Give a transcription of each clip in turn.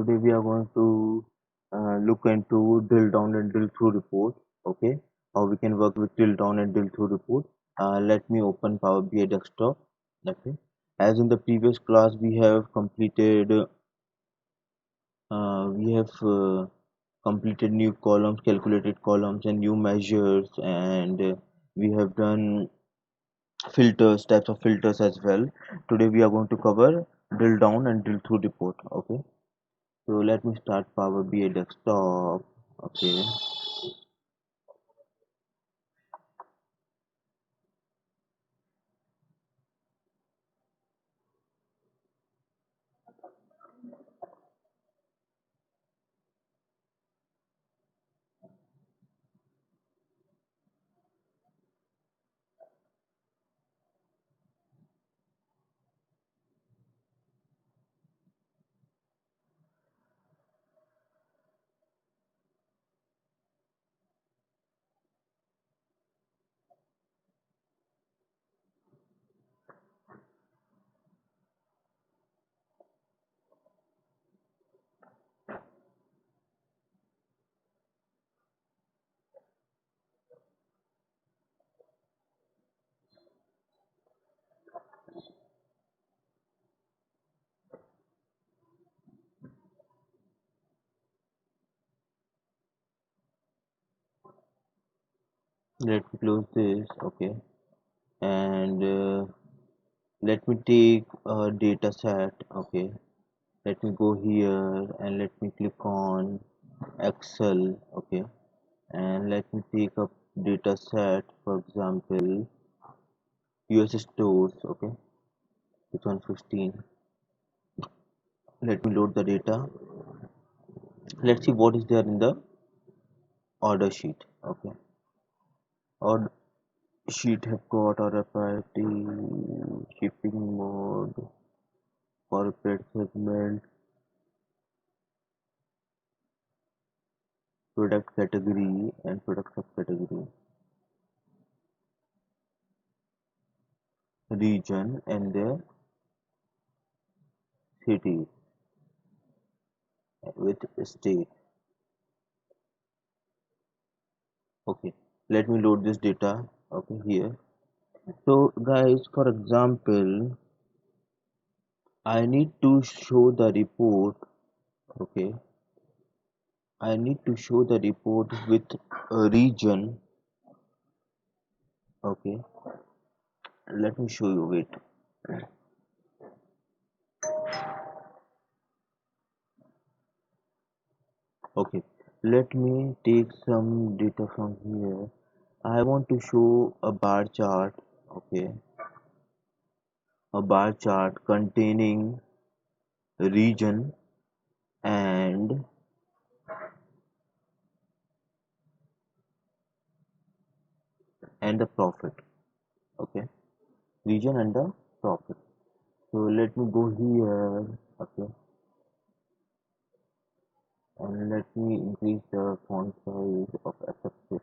today we are going to look into drill down and drill through report. Okay, how we can work with drill down and drill through report. Let me open Power BI desktop. Okay, as in the previous class we have completed new columns, calculated columns, and new measures, and we have done filters, types of filters as well. Today we are going to cover drill down and drill through report. Okay. So let me start Power BI desktop. Okay, let me close this. Okay, and let me take a data set. Okay, let me go here and let me click on Excel. Okay, and let me take a data set, for example, US stores. Okay, it's on 15. Let me load the data. Let's see what is there in the order sheet. Okay, order sheet have got order priority, shipping mode, corporate segment, product category and product subcategory, region and their city with state. Okay, let me load this data. Okay, here. So guys, for example, I need to show the report. Okay, I need to show the report with a region. Okay, let me show you. Wait. Okay, let me take some data from here. I want to show a bar chart. Okay, a bar chart containing region and the profit. Okay, region and the profit. So let me go here. Okay, and let me increase the font size of SF6.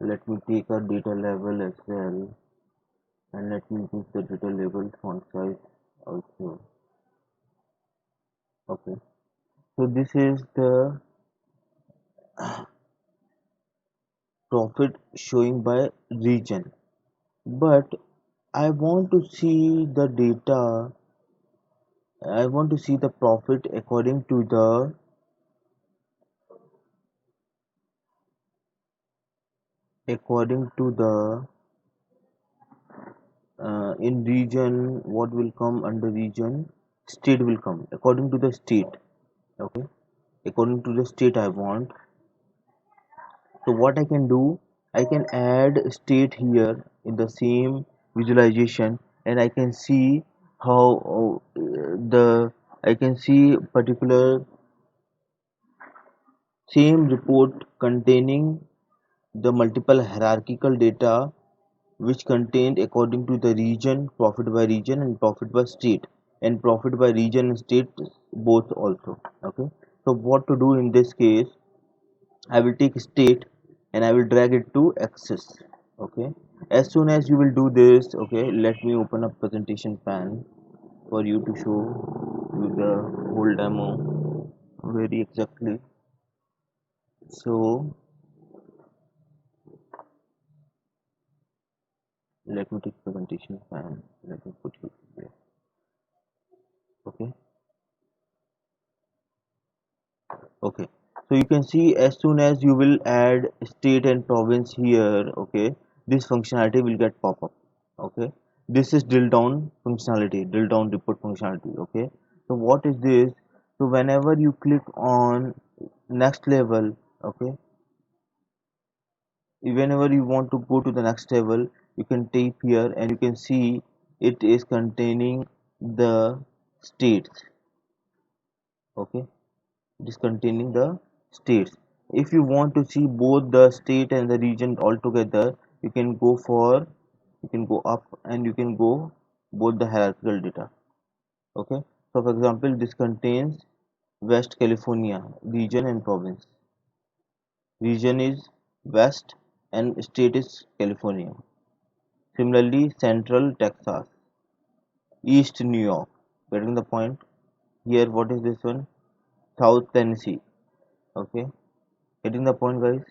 Let me take a data level as well, and let me increase the data level font size also. Okay, so this is the profit showing by region, but I want to see the data. I want to see the profit according to the in region. What will come under region? State will come according to the state. Okay, according to the state I want. So what I can do, I can add state here in the same visualization, and I can see how the I can see particular same report containing the multiple hierarchical data which contained according to the region, profit by region and profit by state, and profit by region and state both also. Okay, so what to do in this case, I will take state and I will drag it to axis. Okay, as soon as you will do this, okay, let me open up presentation pan for you to show you the whole demo. very exactly. So let me take presentation and let me put you here. Okay. Okay, so you can see as soon as you will add state and province here, okay, this functionality will get pop up. Okay, this is drill down functionality, drill down report functionality. Okay, so what is this? So whenever you click on next level, okay, whenever you want to go to the next level, you can type here and you can see it is containing the states. Okay, it is containing the states. If you want to see both the state and the region all together, you can go for, you can go up and you can go both the hierarchical data. Okay, so for example, this contains West California region and province. Region is West and state is California. Similarly, Central Texas, East New York. Getting the point? Here, what is this one? South Tennessee. Okay, getting the point, guys?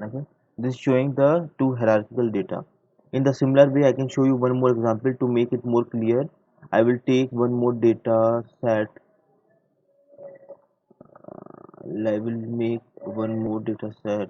Okay, this is showing the two hierarchical data. In the similar way, I can show you one more example to make it more clear. I will take one more data set. I will make one more data set.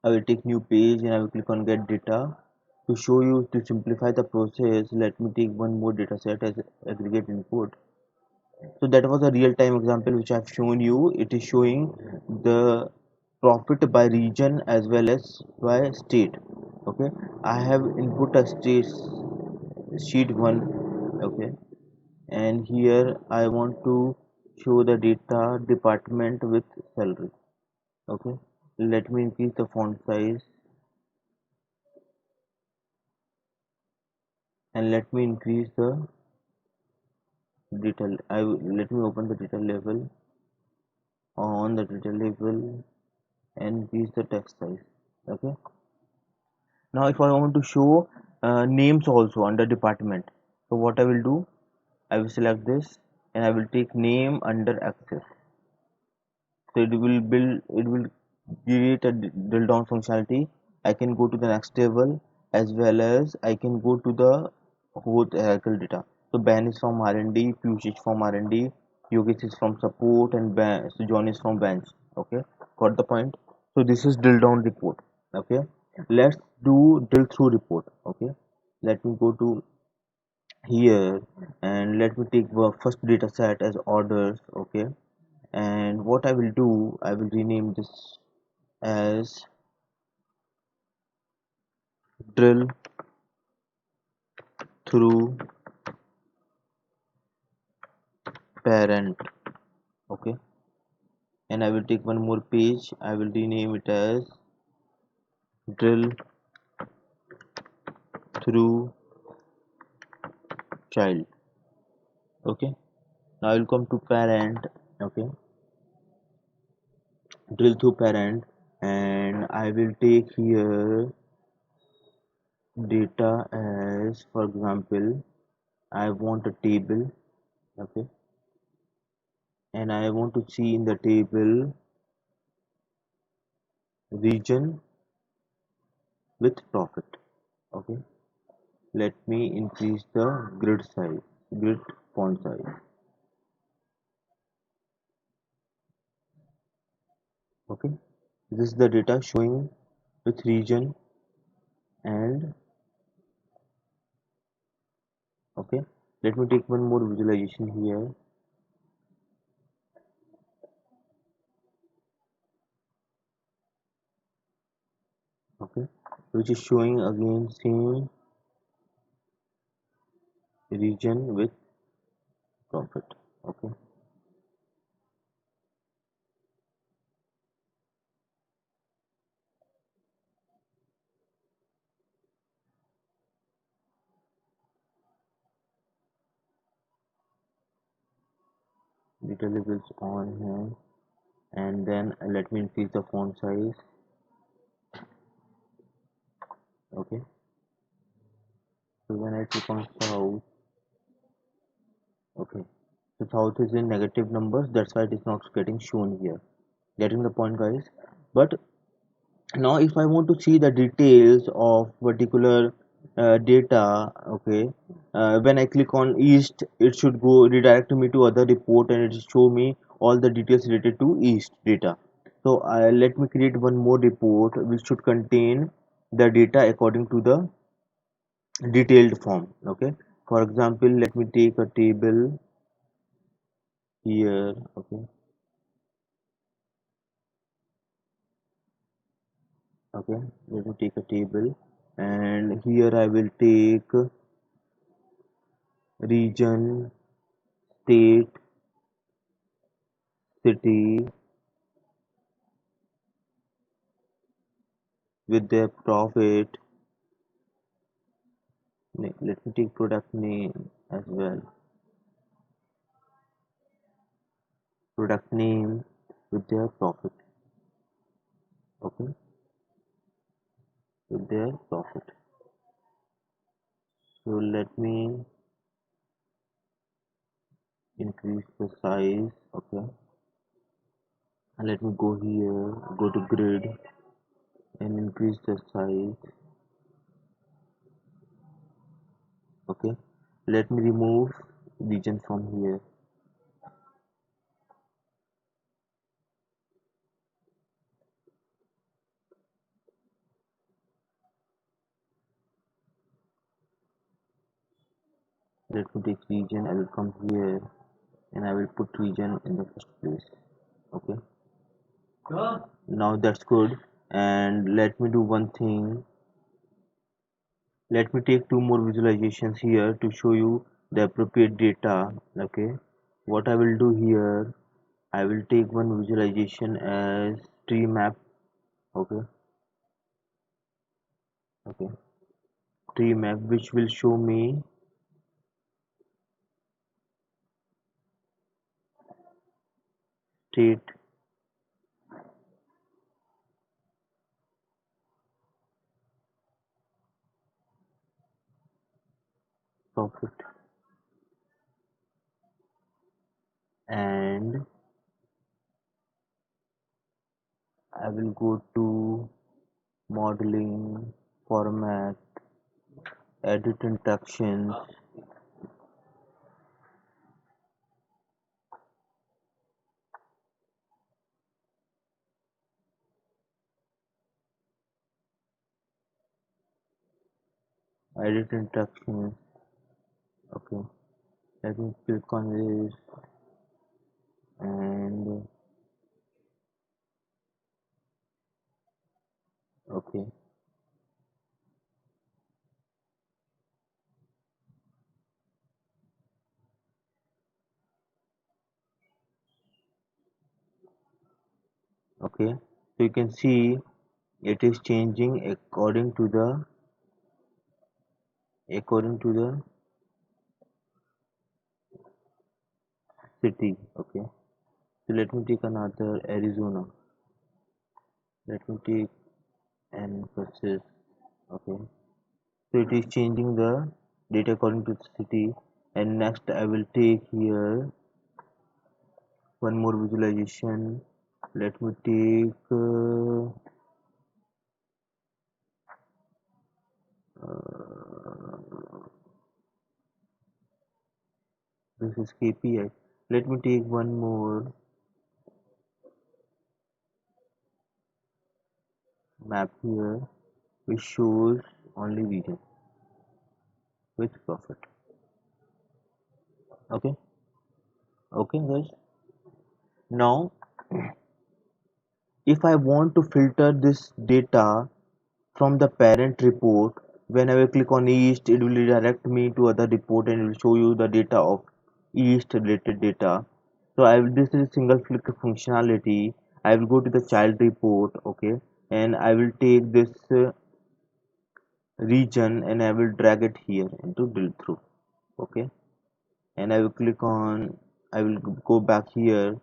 I will take new page and I will click on get data. To show you, to simplify the process, let me take one more data set as aggregate input. So that was a real-time example which I have shown you. It is showing the profit by region as well as by state. Okay, I have input a state sheet 1. Okay, and here I want to show the data department with salary. Okay, let me increase the font size and let me increase the detail. Let me open the detail level on the detail level and increase the text size. Okay, now if I want to show names also under department, so what I will do, I will select this and I will take name under access. So it will create a drill down functionality. I can go to the next table as well as I can go to the whole hierarchical data. So Ben is from R&D, Piyush is from R&D, Yogesh is from support, and so John is from bench. Okay, got the point? So this is drill down report. Okay, let's do drill through report. Okay, let me go to here and let me take the first data set as orders. Okay, and what I will do, I will rename this as drill through parent. Okay, and I will take one more page, I will rename it as drill through child. Okay, now I will come to parent. Okay, drill through parent, and I will take here data as, for example, I want a table. Okay, and I want to see in the table region with profit. Okay, let me increase the grid font size. Okay, this is the data showing with region and okay, let me take one more visualization here. Okay, which is showing again same region with profit. Okay, data labels on here, and then let me increase the font size. Okay, so when I click on south, okay, The south is in negative numbers, that's why it is not getting shown here. Getting the point, guys? But now if I want to see the details of particular data, okay, when I click on east, it should go redirect me to other report and it will show me all the details related to east data. So let me create one more report which should contain the data according to the detailed form. Okay, for example, let me take a table here. Okay, okay, let me take a table, and here I will take region, state, city with their profit. Let me take product name as well. Product name with their profit. Okay, with their profit. So let me increase the size. Okay, and let me go here, go to grid and increase the size. Okay, let me remove region from here. Let me take region. I will come here and I will put region in the first place. Okay, now that's good. And let me do one thing. Let me take two more visualizations here to show you the appropriate data. Okay, what I will do here, I will take one visualization as tree map. Okay, okay, tree map which will show me state, profit, and I will go to modeling, format, edit instructions. Edit instructions. Okay, let me click on this and okay, okay. So you can see it is changing according to the city. Okay, so let me take another Arizona. Let me take emphasis. Okay, so it is changing the data according to the city. And next I will take here one more visualization. Let me take this is KPI. Let me take one more map here which shows only region with profit. Okay, okay, guys. Now, if I want to filter this data from the parent report, when I will click on East, it will redirect me to other report and it will show you the data of East related data. So I will, this is single click functionality. I will go to the child report, okay, and I will take this region and I will drag it here into drill through, okay, and I will click on, I will go back here,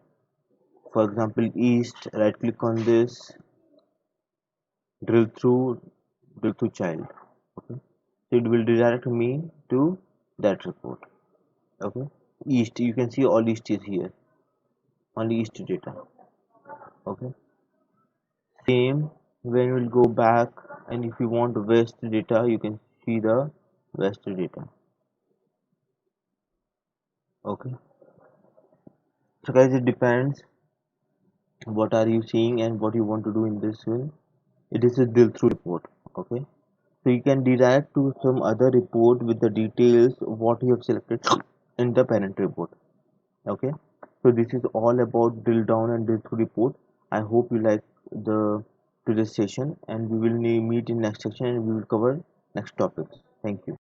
for example East, right click on this, drill through, drill through child. Okay, so it will redirect me to that report. Okay, east, you can see all east is here, only east data. Okay, same when we'll go back, and if you want west data, you can see the west data. Okay, so guys, it depends what are you seeing and what you want to do in this one. It is a drill through report. Okay, so you can direct to some other report with the details what you have selected in the parent report. Okay, so this is all about drill down and drill through report. I hope you like the today's session, and we will meet in next section and we will cover next topics. Thank you.